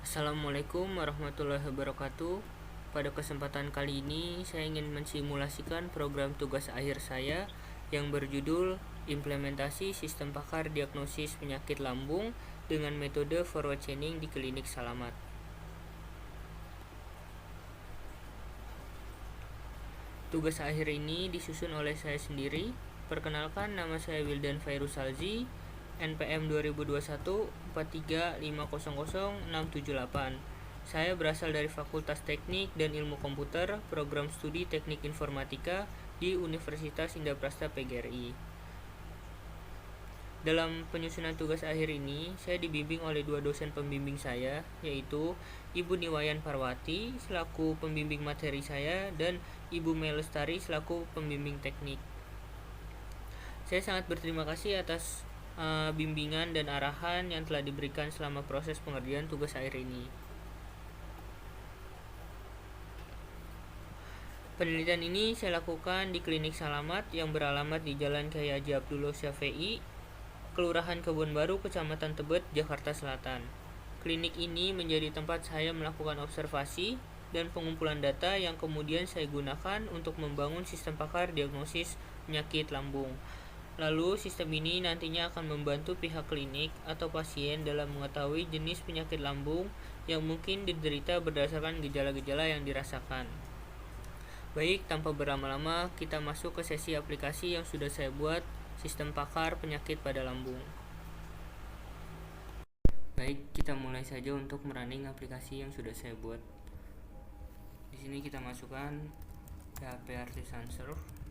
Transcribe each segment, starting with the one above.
Assalamualaikum warahmatullahi wabarakatuh. Pada kesempatan kali ini saya ingin mensimulasikan program tugas akhir saya yang berjudul Implementasi Sistem Pakar Diagnosis Penyakit Lambung dengan metode forward chaining di klinik Salamat. Tugas akhir ini disusun oleh saya sendiri. Perkenalkan, nama saya Wildan Fairusalzi, NPM 2021 435000678. Saya berasal dari Fakultas Teknik dan Ilmu Komputer, Program Studi Teknik Informatika di Universitas Indraprastha PGRI. Dalam penyusunan tugas akhir ini, saya dibimbing oleh dua dosen pembimbing saya, yaitu Ibu Niwayan Parwati selaku pembimbing materi saya dan Ibu Melestari selaku pembimbing teknik. Saya sangat berterima kasih atas bimbingan dan arahan yang telah diberikan selama proses pengerjaan tugas akhir ini. Penelitian ini saya lakukan di Klinik Salamat yang beralamat di Jalan Kyai Haji Abdullah Syafi'i, Kelurahan Kebun Baru, Kecamatan Tebet, Jakarta Selatan. Klinik ini menjadi tempat saya melakukan observasi dan pengumpulan data yang kemudian saya gunakan untuk membangun sistem pakar diagnosis penyakit lambung. Lalu sistem ini nantinya akan membantu pihak klinik atau pasien dalam mengetahui jenis penyakit lambung yang mungkin diderita berdasarkan gejala-gejala yang dirasakan. Baik, tanpa berlama-lama kita masuk ke sesi aplikasi yang sudah saya buat, sistem pakar penyakit pada lambung. Baik, kita mulai saja untuk merunning aplikasi yang sudah saya buat. Di sini kita masukkan PHP Artisan Serve.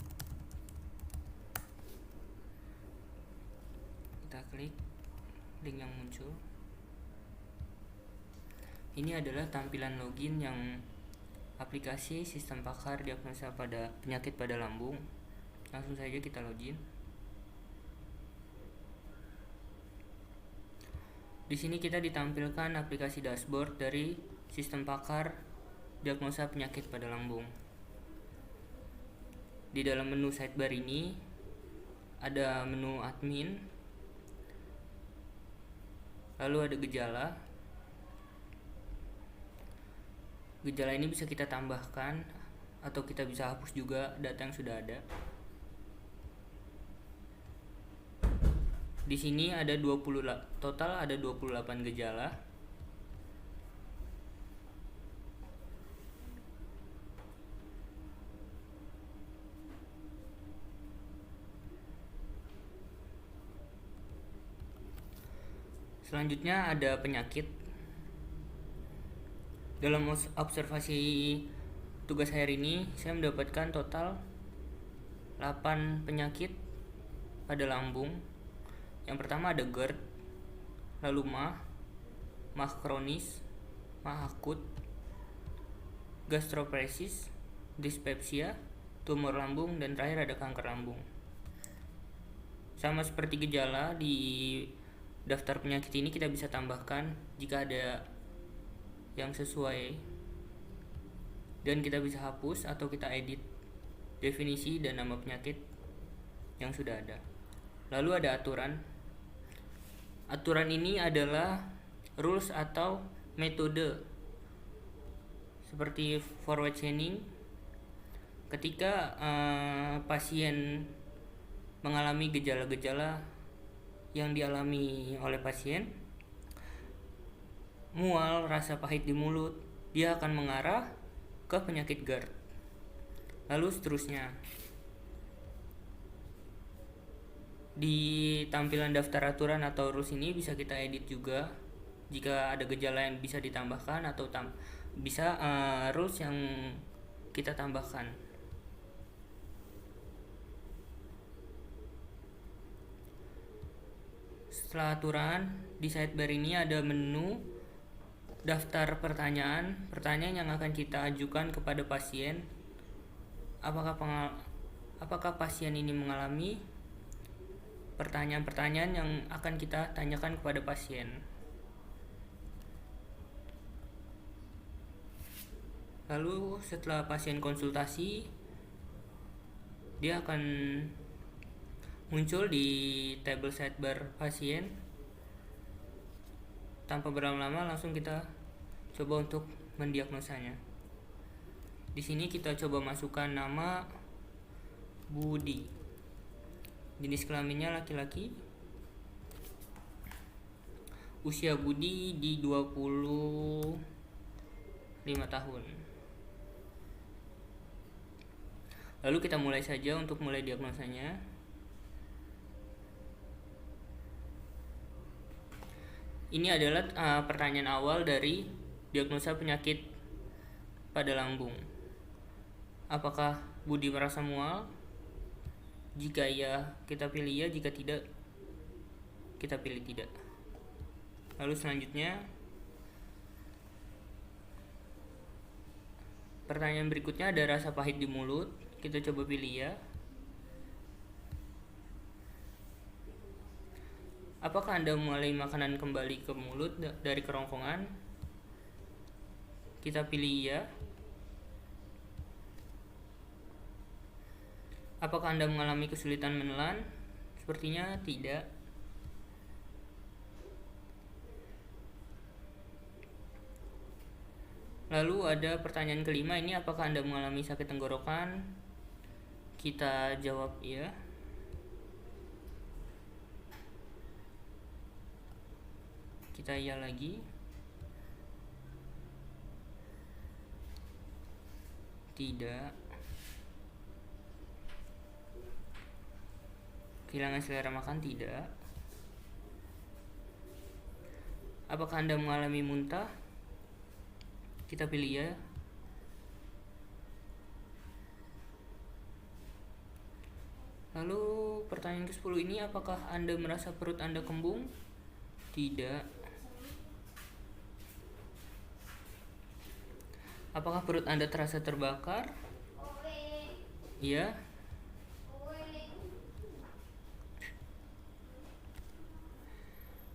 Kita klik link yang muncul. Ini adalah tampilan login yang aplikasi sistem pakar diagnosa pada penyakit pada lambung. Langsung saja kita login. Di sini kita ditampilkan aplikasi dashboard dari sistem pakar diagnosa penyakit pada lambung. Di dalam menu sidebar ini ada menu admin, lalu ada gejala. Gejala ini bisa kita tambahkan atau kita bisa hapus juga data yang sudah ada. Di sini ada total ada 28 gejala. Selanjutnya ada penyakit. Dalam observasi tugas hari ini, saya mendapatkan total 8 penyakit pada lambung. Yang pertama ada GERD, lalu MAH kronis, MAH akut, gastroparesis, dispepsia, tumor lambung, dan terakhir ada kanker lambung. Sama seperti gejala, di daftar penyakit ini kita bisa tambahkan jika ada yang sesuai, dan kita bisa hapus atau kita edit definisi dan nama penyakit yang sudah ada. Lalu ada aturan. Aturan ini adalah rules atau metode seperti forward chaining. Ketika pasien mengalami gejala-gejala yang dialami oleh pasien, mual, rasa pahit di mulut, dia akan mengarah ke penyakit GERD. Lalu seterusnya. Di tampilan daftar aturan atau rules ini bisa kita edit juga jika ada gejala yang bisa ditambahkan atau bisa rules yang kita tambahkan. Setelah aturan, di sidebar ini ada menu daftar pertanyaan yang akan kita ajukan kepada pasien. Apakah pasien ini mengalami pertanyaan-pertanyaan yang akan kita tanyakan kepada pasien. Lalu setelah pasien konsultasi, dia akan muncul di tabel sidebar pasien. Tanpa berlama-lama langsung kita coba untuk mendiagnosanya. Di sini kita coba masukkan nama Budi. Jenis kelaminnya laki-laki. Usia Budi di 25 tahun. Lalu kita mulai saja untuk mulai diagnosanya. Ini adalah pertanyaan awal dari diagnosa penyakit pada lambung. Apakah Budi merasa mual? Jika iya, kita pilih ya. Jika tidak, kita pilih tidak. Lalu selanjutnya, pertanyaan berikutnya ada rasa pahit di mulut. Kita coba pilih ya. Apakah Anda mulai makanan kembali ke mulut dari kerongkongan? Kita pilih ya. Apakah Anda mengalami kesulitan menelan? Sepertinya tidak. Lalu ada pertanyaan kelima, ini apakah Anda mengalami sakit tenggorokan? Kita jawab ya. Kita iya lagi. Tidak. Kehilangan selera makan? Tidak. Apakah Anda mengalami muntah? Kita pilih ya. Lalu pertanyaan ke-10 ini, apakah Anda merasa perut Anda kembung? Tidak. Apakah perut Anda terasa terbakar? Iya.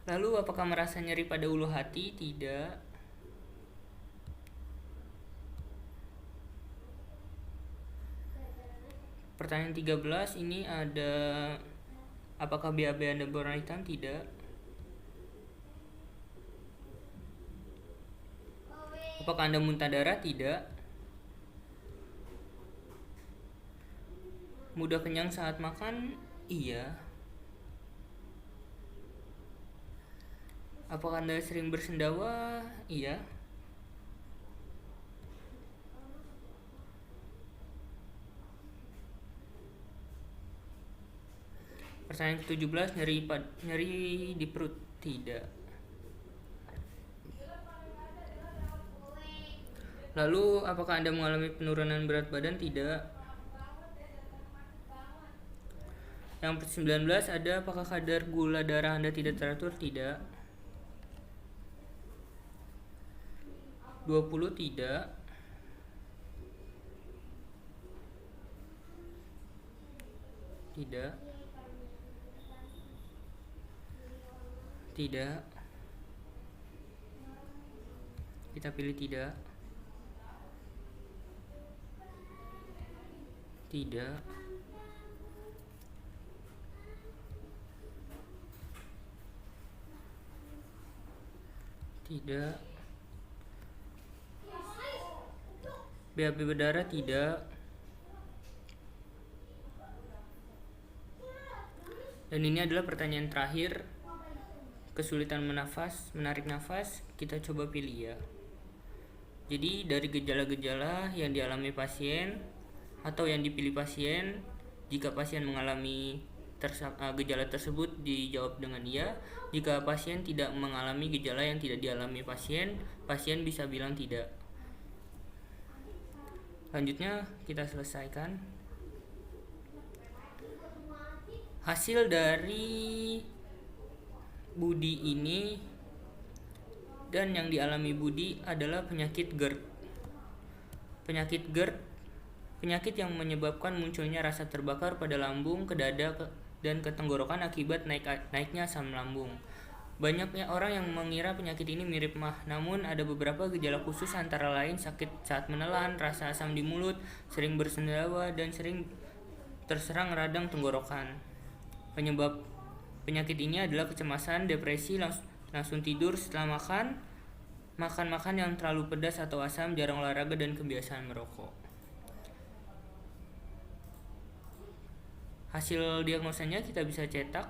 Lalu apakah merasa nyeri pada ulu hati? Tidak. Pertanyaan 13 ini ada, apakah BAB Anda berwarna hitam? Tidak. Apakah Anda muntah darah? Tidak. Mudah kenyang saat makan? Iya. Apakah Anda sering bersendawa? Iya. Pertanyaan ke-17, nyeri di perut? Tidak. Lalu apakah Anda mengalami penurunan berat badan? Tidak. Yang ke-19 ada, apakah kadar gula darah Anda tidak teratur? Tidak. 20 tidak. Tidak. Tidak. Kita pilih tidak. Tidak. Tidak. BAB berdarah? Tidak. Dan ini adalah pertanyaan terakhir, kesulitan menarik nafas. Kita coba pilih ya. Jadi dari gejala-gejala yang dialami pasien atau yang dipilih pasien, jika pasien mengalami gejala tersebut dijawab dengan iya. Jika pasien tidak mengalami gejala yang tidak dialami pasien bisa bilang tidak. Selanjutnya kita selesaikan. Hasil dari Budi ini dan yang dialami Budi adalah penyakit GERD. Penyakit GERD, penyakit yang menyebabkan munculnya rasa terbakar pada lambung, ke dada, dan ke tenggorokan akibat naiknya asam lambung. Banyaknya orang yang mengira penyakit ini mirip MAH, namun ada beberapa gejala khusus antara lain sakit saat menelan, rasa asam di mulut, sering bersendawa, dan sering terserang radang tenggorokan. Penyebab penyakit ini adalah kecemasan, depresi, langsung tidur setelah makan, makan yang terlalu pedas atau asam, jarang olahraga, dan kebiasaan merokok. Hasil diagnosanya kita bisa cetak.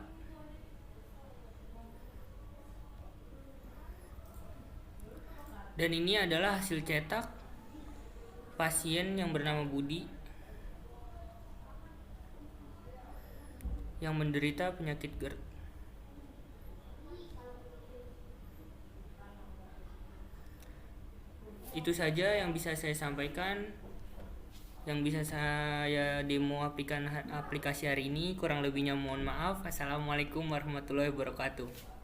Dan ini adalah hasil cetak pasien yang bernama Budi yang menderita penyakit GERD. Itu saja yang bisa saya sampaikan, yang bisa saya demo aplikasi hari ini. Kurang lebihnya mohon maaf. Assalamualaikum warahmatullahi wabarakatuh.